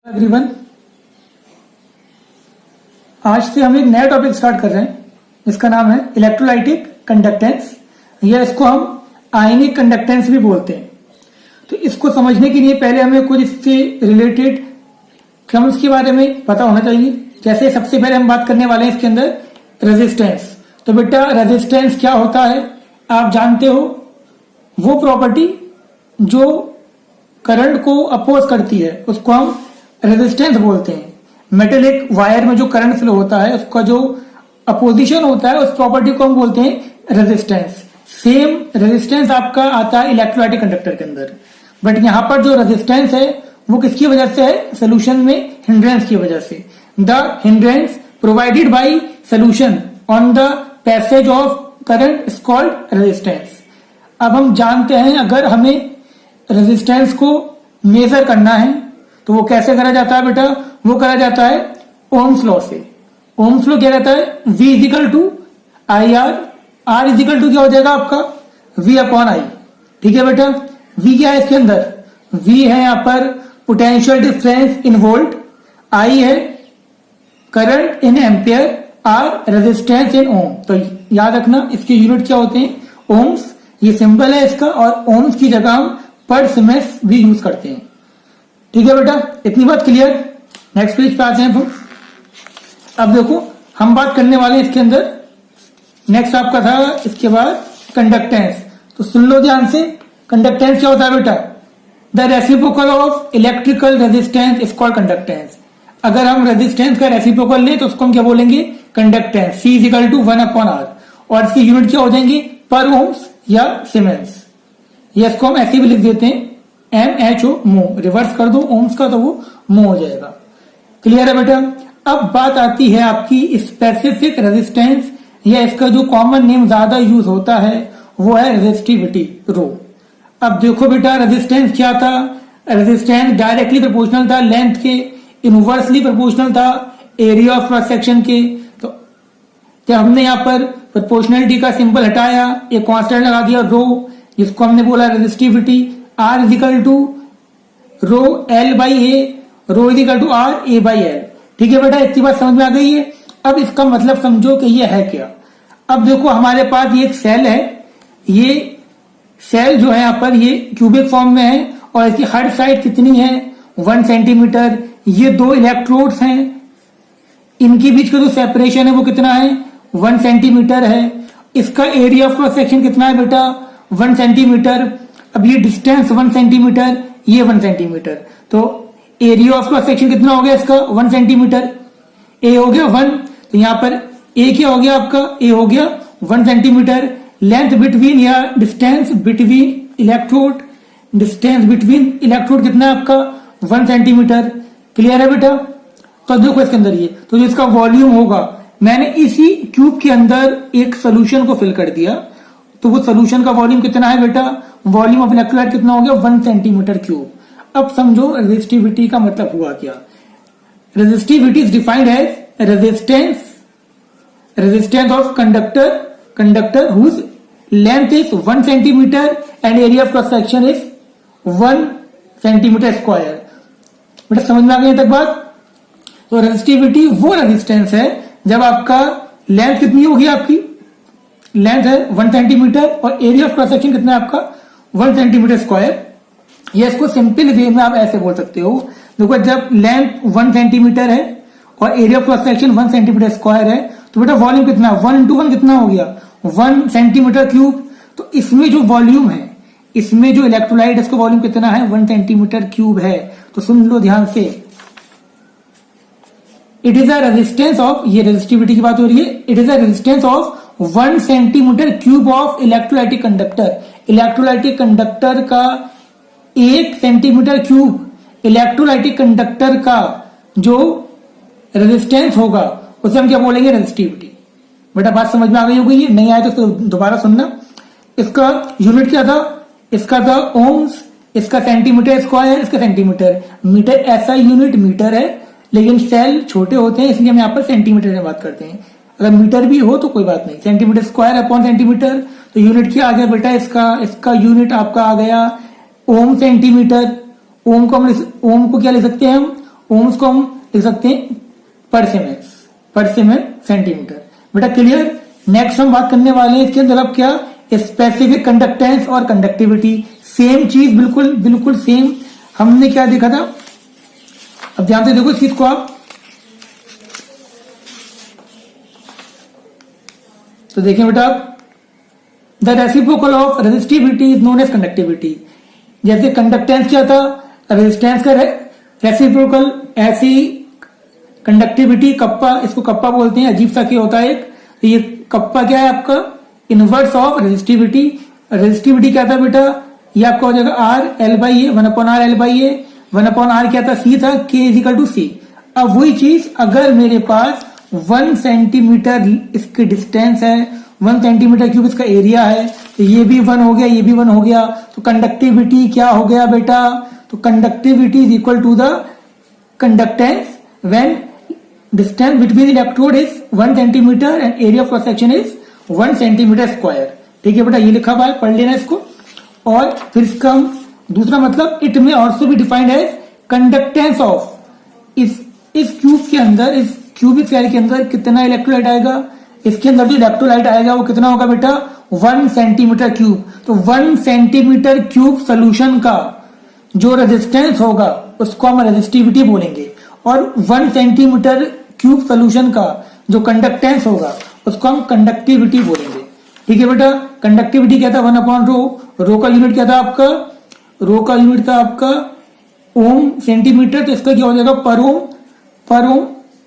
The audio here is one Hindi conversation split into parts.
एवरीवन, आज से हम एक नया टॉपिक स्टार्ट कर रहे हैं जिसका नाम है इलेक्ट्रोलाइटिक कंडक्टेंस या इसको हम आयनिक कंडक्टेंस भी बोलते हैं। तो इसको समझने के लिए पहले हमें कुछ इससे रिलेटेड टर्म्स के बारे में पता होना चाहिए। जैसे सबसे पहले हम बात करने वाले हैं इसके अंदर रेजिस्टेंस। तो बेटा रेजिस्टेंस क्या होता है आप जानते हो, वो प्रॉपर्टी जो करंट को अपोज करती है उसको हम रेजिस्टेंस बोलते हैं। मेटेलिक वायर में जो करंट फ्लो होता है उसका जो अपोजिशन होता है उस प्रॉपर्टी को हम बोलते हैं रेजिस्टेंस। सेम रेजिस्टेंस आपका आता है इलेक्ट्रोलाइटिक कंडक्टर के अंदर, बट यहां पर जो रेजिस्टेंस है वो किसकी वजह से है? सोल्यूशन में हिंड्रेंस की वजह से। The hindrance provided by solution on the passage of current is called resistance. अब हम जानते हैं अगर हमें रेजिस्टेंस को मेजर करना है तो वो कैसे करा जाता है बेटा? वो करा जाता है ओम्स लॉ से। ओम्स लॉ क्या रहता है? V equal to I R, R equal to क्या हो जाएगा आपका? V upon I. ठीक है बेटा, V क्या है इसके अंदर? V है यहां पर potential difference in volt, I है current in ampere, R resistance in ohm. तो याद रखना इसके यूनिट क्या होते हैं? ओम्स। ये सिंबल है इसका और ओम्स की जगह हम पर सीमेंस भी यूज करते हैं। ठीक है बेटा, इतनी बात क्लियर। नेक्स्ट पेज पे आते हैं हम। अब देखो हम बात करने वाले हैं इसके अंदर, नेक्स्ट आपका था इसके बाद कंडक्टेंस। तो सुन लो ध्यान से, कंडक्टेंस क्या होता है बेटा? The reciprocal of electrical resistance is called conductance. अगर हम रेजिस्टेंस का रेसिप्रोकल लें तो उसको हम क्या बोलेंगे? Conductance. C equal to 1 upon R और इसकी यूनिट क्या हो जाएंगी? पर ओम्स या सीमेंस। या इसको हम ऐसे भी लिख देते हैं MHO, मो। रिवर्स कर दो ओम्स का तो वो मो हो जाएगा। क्लियर है बेटा? अब बात आती है आपकी स्पेसिफिक रेजिस्टेंस या इसका जो कॉमन नेम ज्यादा यूज होता है वो है रेजिस्टिविटी, रो। अब देखो बेटा रेजिस्टेंस क्या था? रेजिस्टेंस डायरेक्टली प्रोपोर्शनल था लेंथ के, इनवर्सली प्रोपोर्शनल था एरिया ऑफ क्रॉस सेक्शन के। तो जब हमने यहाँ पर प्रोपोर्शनलिटी का सिंबल हटाया, एक कांस्टेंट लगा दिया रो, जिसको हमने बोला resistivity. R equal to rho L by A, rho equal to R A by L। ठीक है बेटा, इतनी बात समझ में आ गई है। अब इसका मतलब समझो कि ये है क्या। अब देखो हमारे पास ये एक सेल है, ये सेल जो है यहाँ पर ये क्यूबिक फॉर्म में है और इसकी हर साइड कितनी है? 1 सेंटीमीटर। ये दो इलेक्ट्रोड्स हैं, इनके बीच का जो सेपरेशन है वो कितना है? 1 सेंटीमीटर है। इसका एरिया ऑफ क्रॉस सेक्शन कितना है बेटा? 1 सेंटीमीटर। अब ये डिस्टेंस 1 सेंटीमीटर, ये 1 सेंटीमीटर, तो एरिया ऑफ क्रॉस सेक्शन कितना हो गया इसका? 1 सेंटीमीटर। ए हो गया 1, तो यहां पर ए क्या हो गया आपका? ए हो गया 1 सेंटीमीटर। लेंथ बिटवीन या distance between electrode, distance between electrode कितना है आपका? 1 सेंटीमीटर। क्लियर है बेटा? तो देखो इसके अंदर ये, तो जो इसका वॉल्यूम होगा, मैंने इसी क्यूब के अंदर एक सोल्यूशन को फिल कर दिया, तो वो सोल्यूशन का वॉल्यूम कितना है बेटा? वॉल्यूम ऑफ इलेक्ट्रोलाइट कितना हो गया? 1 सेंटीमीटर क्यूब। अब समझो रेजिस्टिविटी का मतलब हुआ क्या। Resistivity is defined as resistance of conductor whose length is 1 centimetre and area of cross section is 1 centimetre square. बेटा समझ में आ गई तक बात? तो रेजिस्टिविटी वो रेजिस्टेंस है जब आपका लेंथ कितनी होगी? आपकी लेंथ है 1 सेंटीमीटर और एरिया ऑफ क्रॉस सेक्शन कितना है आपका? 1 सेंटीमीटर स्क्वायर। ये इसको सिंपल वे में आप ऐसे बोल सकते हो, देखो जब लेंथ 1 सेंटीमीटर है और area of cross section 1 centimetre square है तो बेटा वॉल्यूम कितना? 1 into 1 कितना हो गया? 1 सेंटीमीटर क्यूब। तो इसमें जो वॉल्यूम है, इसमें जो इलेक्ट्रोलाइट है इसका वॉल्यूम कितना है? 1 सेंटीमीटर क्यूब है। तो सुन लो ध्यान से, it is a resistance of, ये रेजिस्टिविटी की बात हो रही है, it is a resistance of 1 centimetre cube of electrolytic conductor. Electrolytic conductor का 1 सेंटीमीटर क्यूब इलेक्ट्रोलाइटिक कंडक्टर का जो रेजिस्टेंस होगा उसे हम क्या बोलेंगे? रेजिस्टिविटी। बेटा बात समझ में आ गई होगी? नहीं आया तो दोबारा सुनना। इसका यूनिट क्या था? इसका था ओम्स, इसका सेंटीमीटर स्क्वायर, इसका सेंटीमीटर। मीटर ऐसा यूनिट मीटर है, लेकिन सेल छोटे होते हैं इसलिए हम यहाँ पर सेंटीमीटर में बात करते हैं। अगर मीटर भी हो तो कोई बात नहीं। सेंटीमीटर स्क्वायर अपॉन सेंटीमीटर, तो यूनिट क्या आ गया बेटा? इसका यूनिट आपका आ गया ओम सेंटीमीटर। ओम को क्या ले सकते हैं हम? ओम्स को हम लिख सकते हैं पर सीमेंस सेंटीमीटर। बेटा क्लियर। नेक्स्ट हम बात करने वाले हैं इसके अंदर अब क्या, स्पेसिफिक कंडक्टेंस और कंडक्टिविटी। सेम चीज, बिल्कुल बिल्कुल सेम हमने क्या देखा था। अब ध्यान से देखो इस चीज को आप, तो देखें बेटा आप, the reciprocal of resistivity is known as conductivity. जैसे कंडक्टेंस क्या था, रेजिस्टेंस का रेसिप्रोकल, ऐसी कंडक्टिविटी कप्पा, इसको कप्पा बोलते हैं, अजीब सा क्या होता है एक, तो ये कप्पा क्या है आपका, इनवर्स ऑफ रेजिस्टिविटी। रेजिस्टिविटी क्या था बेटा, ये आपका हो जाएगा R L by A, 1/r L by A, 1/r क्या था, सी था, के इज इक्वल टू सी। अब वही चीज अगर मेरे पास 1 सेंटीमीटर इसकी डिस्टेंस है, 1 सेंटीमीटर क्यूब इसका एरिया है, तो ये भी 1 हो गया, ये भी 1 हो गया, तो कंडक्टिविटी क्या हो गया बेटा, तो conductivity is equal to the conductance when distance between electrode is 1 centimetre and area of cross section is 1 centimetre square. ठीक है बेटा, ये लिखा हुआ है, पढ़ लेना इसको। और फिर इसका दूसरा मतलब, इट में ऑल्सो भी डिफाइंड एज कंडक्टेंस ऑफ, इस क्यूब के अंदर, इस क्यूबिक सेल के अंदर कितना इलेक्ट्रोलाइट आएगा, इसके अंदर जो इलेक्ट्रोलाइट आएगा वो कितना होगा बेटा, 1 सेंटीमीटर क्यूब। तो 1 सेंटीमीटर क्यूब सोल्यूशन का जो रेजिस्टेंस होगा उसको हम रेजिस्टिविटी बोलेंगे, और 1 सेंटीमीटर क्यूब सोल्यूशन का जो कंडक्टेंस होगा उसको हम कंडक्टिविटी बोलेंगे। ठीक है बेटा, कंडक्टिविटी क्या था, 1/रो, रो का यूनिट क्या था आपका, रो का यूनिट था आपका ओम सेंटीमीटर, तो इसका क्या हो जाएगा पर ओम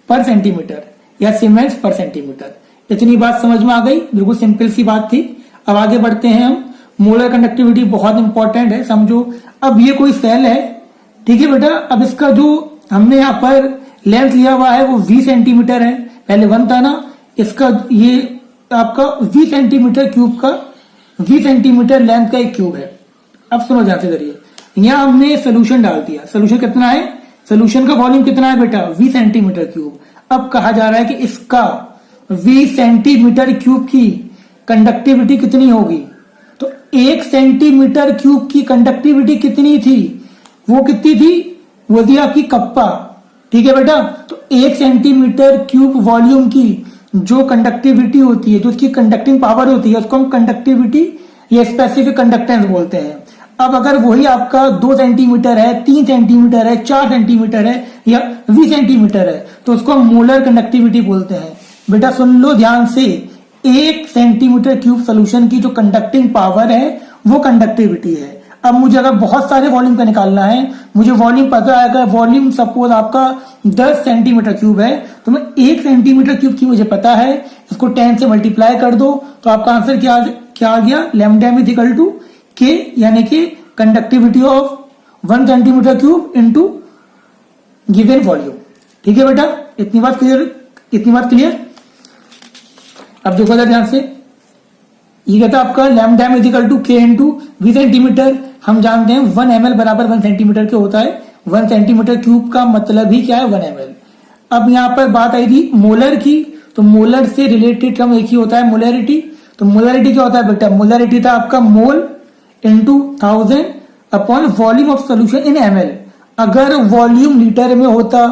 पर सेंटीमीटर, या सीमेंस पर सेंटीमीटर। इतनी बात समझ में आ गई, बिल्कुल सिंपल सी बात थी। अब आगे बढ़ते हैं हम। मोलर कंडक्टिविटी बहुत इंपॉर्टेंट है, समझो। अब ये कोई सेल है, ठीक है बेटा, अब इसका जो हमने यहाँ पर लेंथ लिया हुआ है वो 20 सेंटीमीटर है, पहले 1 था ना, इसका ये आपका 20 सेंटीमीटर क्यूब का, 20 सेंटीमीटर लेंथ का एक क्यूब है। अब सुनो ध्यान से करिए, यहाँ हमने सोल्यूशन डाल दिया, सोल्यूशन कितना है, सोल्यूशन का वॉल्यूम कितना है बेटा, 20 सेंटीमीटर क्यूब। अब कहा जा रहा है कि इसका 20 सेंटीमीटर क्यूब की कंडक्टिविटी कितनी होगी, तो 1 सेंटीमीटर क्यूब की कंडक्टिविटी कितनी थी, वो कितनी थी, वो थी आपकी कप्पा। ठीक है बेटा, तो 1 सेंटीमीटर क्यूब वॉल्यूम की जो कंडक्टिविटी होती है, जो उसकी कंडक्टिंग पावर होती है, उसको हम कंडक्टिविटी या स्पेसिफिक कंडक्टेंस बोलते हैं। अब अगर वही आपका 2 सेंटीमीटर है, 3 सेंटीमीटर है, 4 सेंटीमीटर है या 20 सेंटीमीटर है, तो उसको हम मोलर कंडक्टिविटी बोलते हैं। बेटा सुन लो ध्यान से, 1 सेंटीमीटर क्यूब सोल्यूशन की जो कंडक्टिंग पावर है वो कंडक्टिविटी है। अब मुझे अगर बहुत सारे वॉल्यूम का निकालना है, मुझे वॉल्यूम पता है, अगर वॉल्यूम सपोज आपका 10 सेंटीमीटर क्यूब है, तो मैं 1 सेंटीमीटर क्यूब की मुझे पता है, इसको 10 से मल्टीप्लाई कर दो तो आपका आंसर क्या आ गया, लैम्डा इज इक्वल टू के, यानी कि conductivity of 1 centimetre cube into given volume. ठीक है बेटा, इतनी बात क्लियर। अब देखो जरा ध्यान से, ये कहता है आपका लैम्डा इज इक्वल टू के इंटू 20 सेंटीमीटर। हम जानते हैं 1 ml बराबर 1 सेंटीमीटर के होता है, 1 सेंटीमीटर क्यूब का मतलब ही क्या है, 1 ml। अब यहाँ पर बात आई थी मोलर की, तो मोलर से रिलेटेड टर्म एक ही होता है, मोलरिटी। तो मोलरिटी क्या होता है बेटा, मोलरिटी था आपका mole into 1000 upon volume of solution in ml। अगर वॉल्यूम लीटर में होता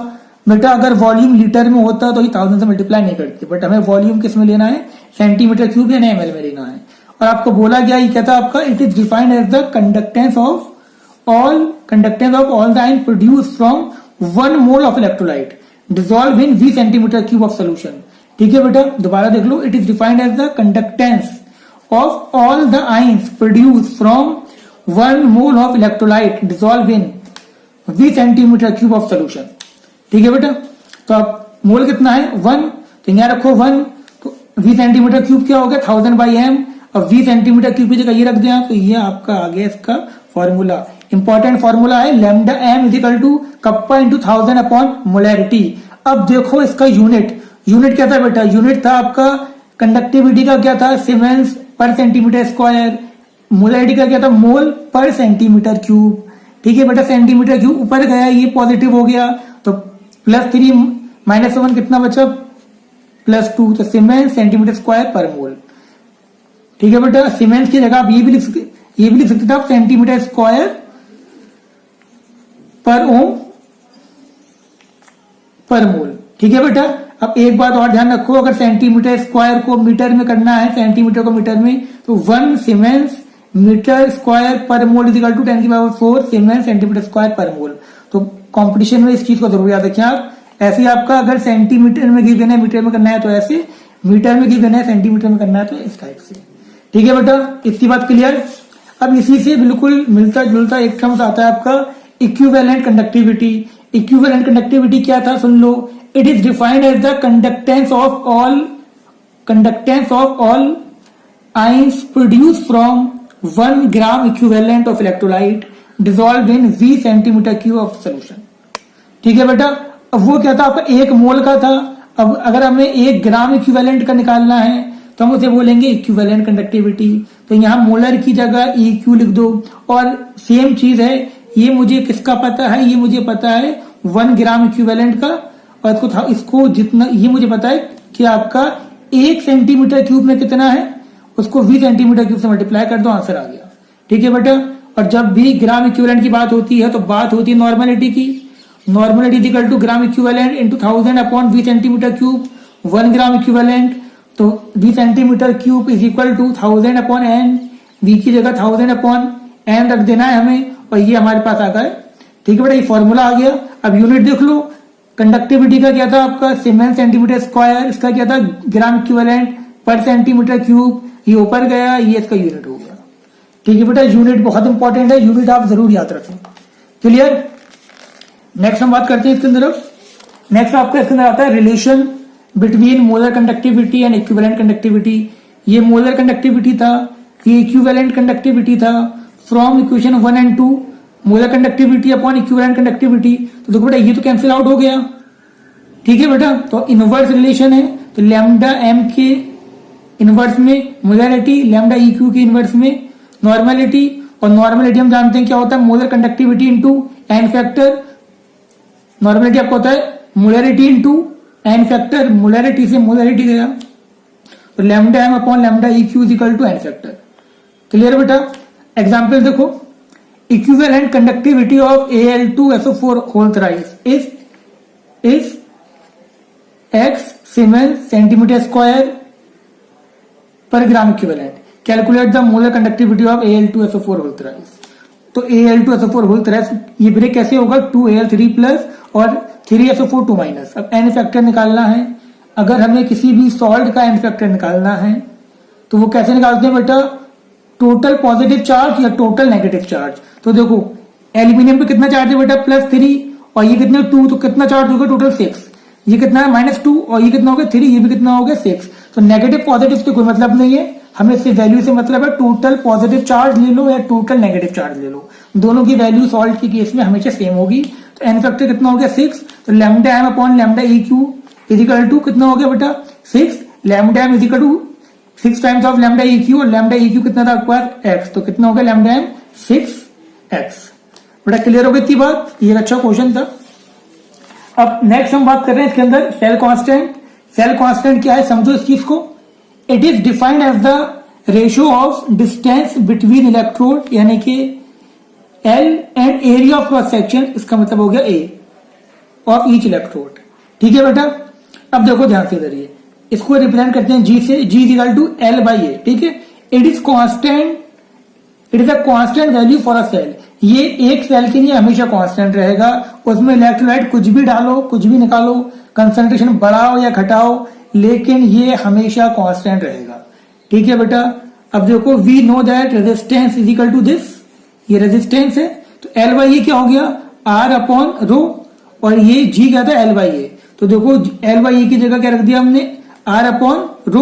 बेटा, अगर वॉल्यूम लीटर में होता तो ये 1000 से मल्टीप्लाई नहीं करते, बट हमें वॉल्यूम किस में लेना है, सेंटीमीटर क्यूब या ml में लेना है। और आपको बोला गया, ये कहता है आपका it is defined as the conductance of all the ion produce from 1 mole of electrolyte dissolve in 20 centimetre cube of solution. ठीक है बेटा, दोबारा देख लो, it is defined as the conductance of all the ions produce from 1 mole of electrolyte dissolve in 20 centimetre cube of solution. ठीक है बेटा, तो आप मोल कितना है 1, तो यहाँ रखो 1, तो 20 सेंटीमीटर क्यूब क्या हो गया 1000/m। अब 20 सेंटीमीटर क्यूब की जगह ये रख दिया, तो ये आपका आ गया इसका फॉर्मूला, इंपॉर्टेंट फॉर्मूला है, lambda m is equal to kappa into 1000 upon molarity. अब देखो इसका यूनिट क्या था बेटा, यूनिट था आपका कंडक्टिविटी का क्या था, सीमेंस पर सेंटीमीटर स्क्वायर, मोलैरिटी का क्या था, मोल पर सेंटीमीटर क्यूब। ठीक है बेटा, सेंटीमीटर क्यूब ऊपर गया, ये पॉजिटिव हो गया, तो +3 -1 कितना बचा, +2, तो सीमेंस सेंटीमीटर स्क्वायर पर मोल। ठीक है बेटा, सीमेंस की जगह आप ये भी लिख सकते थे आप सेंटीमीटर स्क्वायर पर ओम पर मोल। ठीक है बेटा। अब एक बात और ध्यान रखो, अगर सेंटीमीटर स्क्वायर को मीटर में करना है, सेंटीमीटर को मीटर में, तो 1 siemens metre square per mole is equal to 10⁴ siemens centimetre square per mole. तो कंपटीशन में इस चीज को जरूर याद रखें आप। ऐसे आपका अगर सेंटीमीटर में गिवन है, मीटर में करना है तो ऐसे, मीटर में गिवन है, सेंटीमीटर में करना है तो इस टाइप से। ठीक है बेटा, इतनी बात क्लियर। अब इसी से बिल्कुल मिलता जुलता एक टर्म्स आता है आपका इक्विवेलेंट कंडक्टिविटी। इक्विवेलेंट कंडक्टिविटी क्या था सुन लो। It is defined as the conductance of all ions produce from 1 gram equivalent of electrolyte dissolved in V centimetre cube of solution. ठीक है बेटा। अब वो क्या था आपका 1 मोल का था। अब अगर हमें 1 ग्राम इक्विवेलेंट का निकालना है तो हम उसे बोलेंगे इक्विवेलेंट कंडक्टिविटी। तो यहां मोलर की जगह EQ लिख दो। और सेम चीज है, ये मुझे किसका पता है, ये मुझे पता है 1 ग्राम इक्विवेलेंट का, और इसको जितना ये मुझे पता है कि आपका 1 सेंटीमीटर क्यूब में कितना है, उसको V सेंटीमीटर क्यूब से मल्टीप्लाई कर दो, आंसर आ गया। ठीक है बेटा। और जब भी ग्राम इक्विवेलेंट की बात होती है तो बात होती है नॉर्मलिटी की। Normality is equal to gram equivalent into 1000 upon V centimetre cube. 1 gram equivalent तो V centimetre cube is equal to 1000 upon n। V की जगह 1000 अपॉन n रख देना है हमें, और ये हमारे पास आ गया। ठीक है बेटा, ये फॉर्मूला आ गया। अब यूनिट देख लो। कंडक्टिविटी का क्या था आपका सीमेंस सेंटीमीटर स्क्वायर, इसका क्या था ग्राम इक्विवेलेंट पर सेंटीमीटर क्यूब। ये ऊपर गया, ये इसका यूनिट हो गया। ठीक है बेटा, यूनिट बहुत इंपॉर्टेंट है, यूनिट आप जरूर याद रखें। क्लियर। नेक्स्ट हम बात करते हैं इसके अंदर। नेक्स्ट आपका इसके अंदर आता है relation between molar conductivity and equivalent conductivity. ये मोलर कंडक्टिविटी था, ये इक्विवेलेंट कंडक्टिविटी था। From equation 1 and 2 molar conductivity upon equivalent conductivity. तो देखो बेटा, ये तो कैंसिल आउट हो गया। ठीक है बेटा, तो इनवर्स रिलेशन है। तो लैम्डा m के इनवर्स में मोलरिटी, लैम्डा EQ के इनवर्स में नॉर्मलिटी। और नॉर्मलिटी हम जानते हैं क्या होता है, molar conductivity into n factor. Normality आपको होता है molarity into n factor. Molarity से मोलरिटी गया तो lambda m upon lambda EQ is equal to n factor. Clear बेटा। एग्जाम्पल देखो, equivalent conductivity of Al2SO4 whole thrice is x siemens centimetre square per gram equivalent. Calculate the molar conductivity of Al2SO4 whole thrice. तो Al2SO4 होल थ्राइस ये ब्रेक कैसे होगा, 2Al3 प्लस और 3SO4 2 माइनस। अब n फैक्टर निकालना है। अगर हमें किसी भी सॉल्ट का n फैक्टर निकालना है तो वो कैसे निकालते हैं बेटा, टोटल पॉजिटिव चार्ज या टोटल नेगेटिव चार्ज। तो देखो एल्यूमिनियम पे कितना चार्ज है बेटा, +3, और ये कितना 2, तो कितना चार्ज होगा टोटल 6। ये कितना है -2, और ये कितना हो गया 3, ये भी कितना हो गया 6। तो नेगेटिव पॉजिटिव से कोई मतलब नहीं है, हमें इससे वैल्यू से मतलब है टोटल पॉजिटिव चार्ज ले लो या टोटल नेगेटिव चार्ज ले लो, दोनों की वैल्यू सॉल्ट के केस में हमेशा सेम होगी। तो n फैक्टर कितना हो गया 6। तो lambda m upon lambda EQ is equal to कितना हो गया बेटा 6। Lambda m is equal to 6 times of lambda EQ, और लैम्डा EQ कितना था आपके पास x, तो कितना हो गया लैम्डा m 6x। बेटा क्लियर हो गई इतनी बात, ये अच्छा क्वेश्चन था। अब नेक्स्ट हम बात कर रहे हैं इसके अंदर सेल कांस्टेंट। सेल कांस्टेंट क्या है समझो इस चीज को। It is defined as the ratio of distance between electrode, यानी कि L and area of cross section, इसका मतलब हो गया A ऑफ ईच इलेक्ट्रोड। ठीक है बेटा। अब देखो ध्यान से इधर, ये इसको रिप्रेजेंट करते हैं G से, G is equal to L/A। ठीक है। It is constant, it is a constant value for a cell. ये एक सेल के लिए हमेशा कांस्टेंट रहेगा। उसमें इलेक्ट्रोलाइट कुछ भी डालो, कुछ भी निकालो, कंसंट्रेशन बढ़ाओ या घटाओ, लेकिन ये हमेशा कांस्टेंट रहेगा। ठीक है बेटा। अब देखो we know that resistance is equal to this, ये रेजिस्टेंस है। तो L/A क्या हो गया R/ρ, और ये G क्या था L/A। तो देखो L/A की जगह क्या रख दिया हमने R/ρ,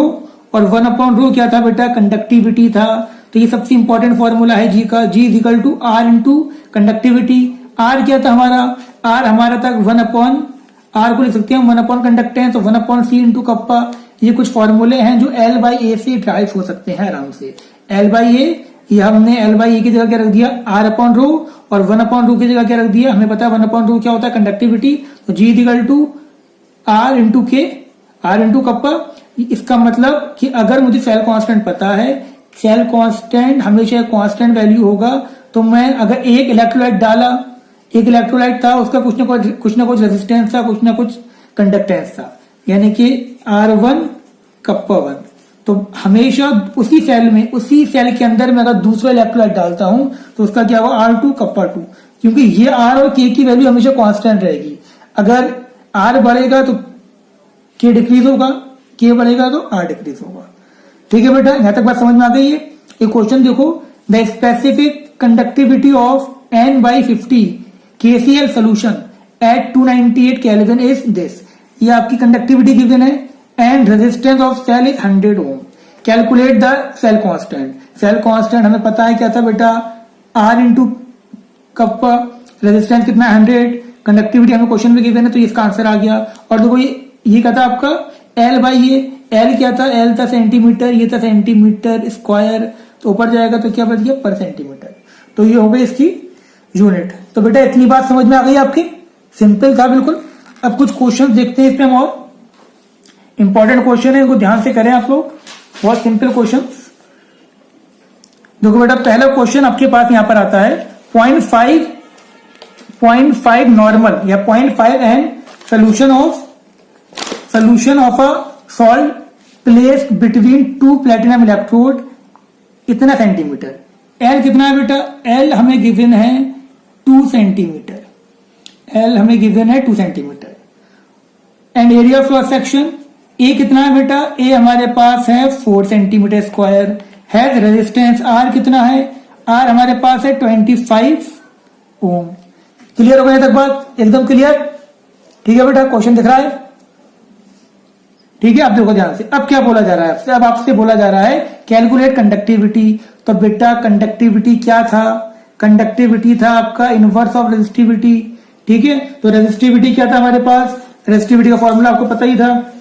और 1/ρ क्या था बेटा कंडक्टिविटी था। तो ये सबसे इंपॉर्टेंट फॉर्मूला है G का, G is equal to R into conductivity. R क्या था हमारा, R हमारा था 1/R को लिख सकते हैं 1 कंडक्टेंस, तो 1/C इंटू कप्पा। ये कुछ फॉर्मूले हैं जो L/A से ड्राइव हो सकते हैं आराम से। L/A, ये हमने L/A की जगह क्या रख दिया R/ρ, और 1/ρ की जगह क्या रख दिया, हमें पता है 1/ρ क्या होता है कंडक्टिविटी। तो G is equal to R into K, R into kappa. इसका मतलब कि अगर मुझे सेल कांस्टेंट पता है, सेल कांस्टेंट हमेशा कांस्टेंट वैल्यू होगा, तो मैं अगर एक इलेक्ट्रोलाइट डाला, एक इलेक्ट्रोलाइट था उसका कुछ ना कुछ रेजिस्टेंस था, कुछ ना कुछ कंडक्टेंस था, यानी कि R1 कप्पा 1। तो हमेशा उसी सेल के अंदर मैं अगर दूसरा इलेक्ट्रोलाइट डालता हूं तो उसका क्या होगा, R2 कप्पा 2, क्योंकि ये R और K की वैल्यू हमेशा कांस्टेंट रहेगी। अगर R बढ़ेगा तो K डिक्रीज होगा, K बढ़ेगा तो R डिक्रीज होगा। ठीक है बेटा, यहां तक बात समझ में आ गई है। एक क्वेश्चन देखो, the specific conductivity of N/50 KCl solution at 298 kelvin is this. ये आपकी कंडक्टिविटी गिवन है and resistance of cell is 100 ohm. Calculate the cell constant. Cell constant हमें पता है क्या था बेटा, R इंटू कप्पा, रेजिस्टेंस कितना 100, कंडक्टिविटी हमें क्वेश्चन में गिवन है तो इसका आंसर आ गया। और देखो ये क्या था आपका L/ये, L क्या था, L था सेंटीमीटर, ये था सेंटीमीटर स्क्वायर, तो ऊपर जाएगा तो क्या बच गया, पर सेंटीमीटर। तो ये हो गई इसकी यूनिट। तो बेटा इतनी बात समझ में आ गई आपकी, सिंपल था बिल्कुल। अब कुछ क्वेश्चन देखते हैं इसमें हम, और इंपॉर्टेंट क्वेश्चन है, इनको ध्यान से करें आप लोग, बहुत सिंपल क्वेश्चन। देखो बेटा पहला क्वेश्चन आपके पास यहां पर आता है 0.5 नॉर्मल या 0.5 N solution of a salt placed between 2 platinum electrode, इतना सेंटीमीटर। L कितना है बेटा, L हमें गिवन है 2 सेंटीमीटर, L हमें गिवन है 2 centimetre. And area of cross section A कितना है बेटा, A हमारे पास है 4 centimetre square. Has resistance R कितना है, R हमारे पास है 25 ओम। क्लियर हो गया तक बात, एकदम क्लियर। ठीक है बेटा, क्वेश्चन दिख रहा है, ठीक है। अब देखो ध्यान से, अब क्या बोला जा रहा है आपसे, अब आपसे बोला जा रहा है कैलकुलेट कंडक्टिविटी। तो बेटा कंडक्टिविटी क्या था, कंडक्टिविटी था आपका इनवर्स ऑफ रेजिस्टिविटी। ठीक है, तो रेजिस्टिविटी क्या था हमारे पास, रेजिस्टिविटी का फॉर्मूला आपको पता ही था,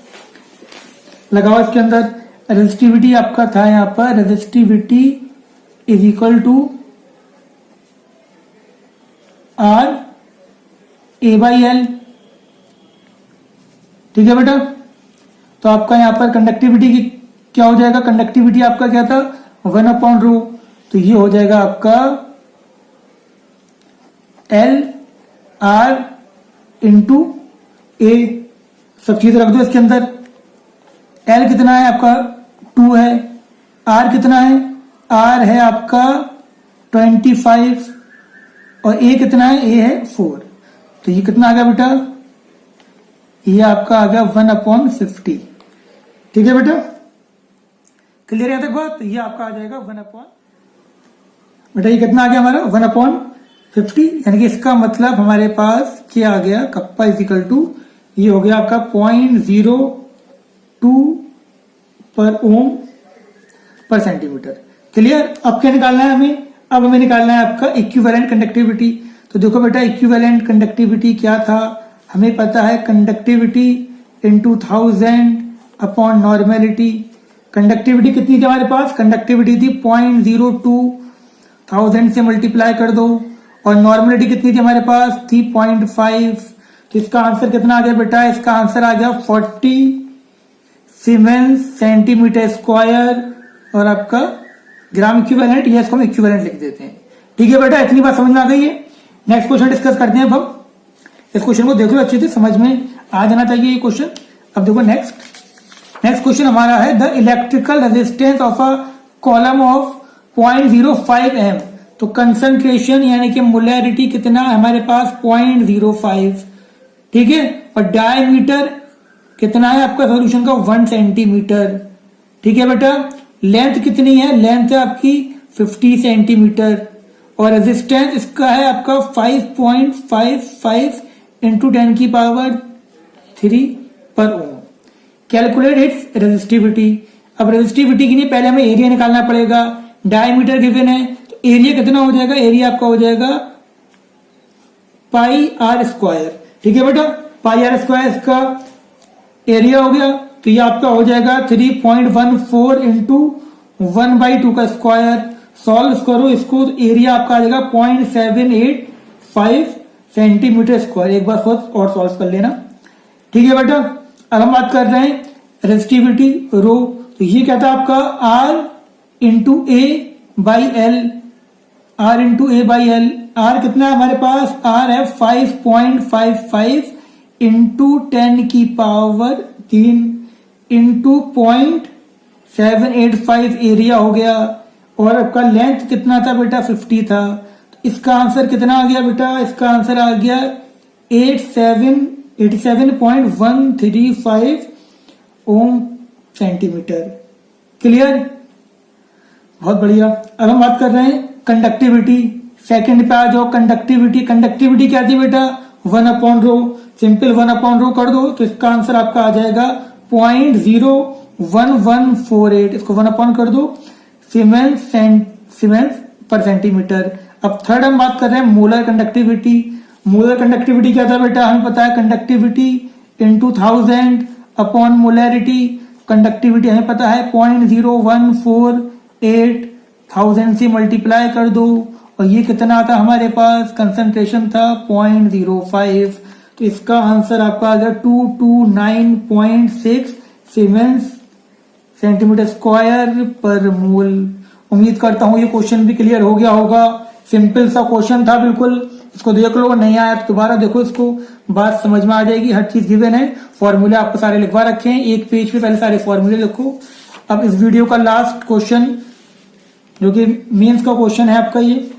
लगाओ इसके अंदर। रेजिस्टिविटी आपका था यहां पर, resistivity is equal to R/A/L। ठीक है बेटा, तो आपका यहां पर कंडक्टिविटी की क्या हो जाएगा, कंडक्टिविटी आपका क्या था 1/ρ, तो ये हो जाएगा आपका L/R इंटू A। सब चीज रख दो इसके अंदर। L कितना है आपका 2 है, R कितना है, R है आपका 25 और A कितना है, A है 4। तो ये कितना आ गया बेटा, ये आपका आ गया 1/50। ठीक है बेटा, क्लियर है तक बात। ये आपका आ जाएगा 1/, बेटा ये कितना आ गया हमारा 1/50, यानी कि इसका मतलब हमारे पास क्या आ गया, कप्पा इज इक्वल टू, ये हो गया आपका 0.02 पर ओम पर सेंटीमीटर। क्लियर। अब क्या निकालना है हमें, अब हमें निकालना है आपका इक्विवेलेंट कंडक्टिविटी। तो देखो बेटा इक्विवेलेंट कंडक्टिविटी क्या था, हमें पता है conductivity into 1000 upon normality. Conductivity कितनी थी हमारे पास, कंडक्टिविटी थी 0.02, 1000 से मल्टीप्लाई कर दो, और नॉर्मेलिटी कितनी थी हमारे पास, थी 0.5। तो इसका आंसर कितना आ गया बेटा, इसका आंसर आ गया 40 सीमेंस सेंटीमीटर स्क्वायर, और आपका ग्राम इक्विवेलेंट, या इसको हम इक्विवेलेंट लिख देते हैं। ठीक है बेटा, इतनी बात समझ में आ गई है। नेक्स्ट क्वेश्चन डिस्कस करते हैं। अब हम इस क्वेश्चन को देख लो अच्छे से, समझ में आ जाना चाहिए ये क्वेश्चन। अब देखो नेक्स्ट क्वेश्चन हमारा है the electrical resistance of a column of 0.05 m। तो कंसंट्रेशन यानी कि मोलैरिटी कितना है हमारे पास 0.05। ठीक है, और डायमीटर कितना है आपका सॉल्यूशन का 1 सेंटीमीटर। ठीक है बेटा, लेंथ कितनी है, लेंथ है आपकी 50 सेंटीमीटर, और रेजिस्टेंस इसका है आपका 5.55 इंटू 10⁻³ पर ओम। Calculate its resistivity. अब रेजिस्टिविटी के लिए पहले हमें एरिया निकालना पड़ेगा। डायमीटर गिवन है तो एरिया कितना हो जाएगा, एरिया आपका हो जाएगा πr²। ठीक है बेटा, πr² इसका एरिया हो गया, तो ये आपका हो जाएगा 3.14 इंटू 1/2 का स्क्वायर। सॉल्व करो इसको, तो एरिया आपका आ जाएगा 0.785 सेंटीमीटर स्क्वायर। एक बार और सॉल्व कर लेना। ठीक है बेटा, अब हम बात कर रहे हैं रेजिस्टिविटी रो। तो ये क्या था आपका R into A/L, R into A/L। R कितना है हमारे पास, R है 5.55 इंटू 10⁻³ इंटू 0.785 एरिया हो गया, और आपका लेंथ कितना था बेटा 50 था। तो इसका आंसर कितना आ गया बेटा, इसका आंसर आ गया 87.135 ओम सेंटीमीटर। क्लियर, बहुत बढ़िया। अब हम बात कर रहे हैं कंडक्टिविटी। सेकंड पे आ जाओ, कंडक्टिविटी। कंडक्टिविटी क्या थी बेटा, 1/ρ। सिंपल 1/ρ कर दो तो इसका आंसर आपका आ जाएगा 0.01148। इसको 1 कर दो, सीमेंस पर सेंटीमीटर। अब थर्ड हम बात कर रहे हैं मोलर कंडक्टिविटी। मोलर कंडक्टिविटी क्या था बेटा, हमें पता है conductivity into 1000 upon molarity. Conductivity हमें पता है 0.0148, 1000 से मल्टीप्लाई कर दो, और ये कितना था हमारे पास, कंसंट्रेशन था 0.05। तो इसका आंसर आपका आ गया 229.6 सीमेंस सेंटीमीटर स्क्वायर पर मोल। उम्मीद करता हूं ये क्वेश्चन भी क्लियर हो गया होगा। सिंपल सा क्वेश्चन था बिल्कुल, इसको देख लो, नहीं आया तो दोबारा देखो, इसको बात समझ में आ जाएगी। हर चीज गिवन है, फॉर्मूले आपको सारे लिखवा रखे हैं, एक पेज पे पहले सारे फॉर्मूले लिखो। अब इस वीडियो का लास्ट क्वेश्चन जो कि मेंस का क्वेश्चन है आपका ये।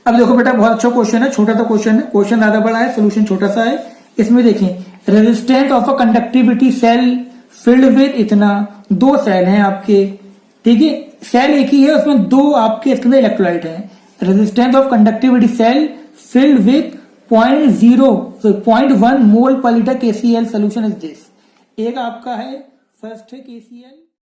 अब देखो बेटा, बहुत अच्छा क्वेश्चन है, छोटा सा क्वेश्चन है, क्वेश्चन ज्यादा बड़ा है, सोल्यूशन छोटा सा है। इसमें देखें, resistance of a conductivity cell filled with इतना, 2 सेल हैं आपके, ठीक है, सेल एक ही है, उसमें 2 आपके इसके अंदर इलेक्ट्रोलाइट है। Resistance of conductivity cell filled with 0.1 mole per litre KCl solution is this. एक आपका है, फर्स्ट है KCl।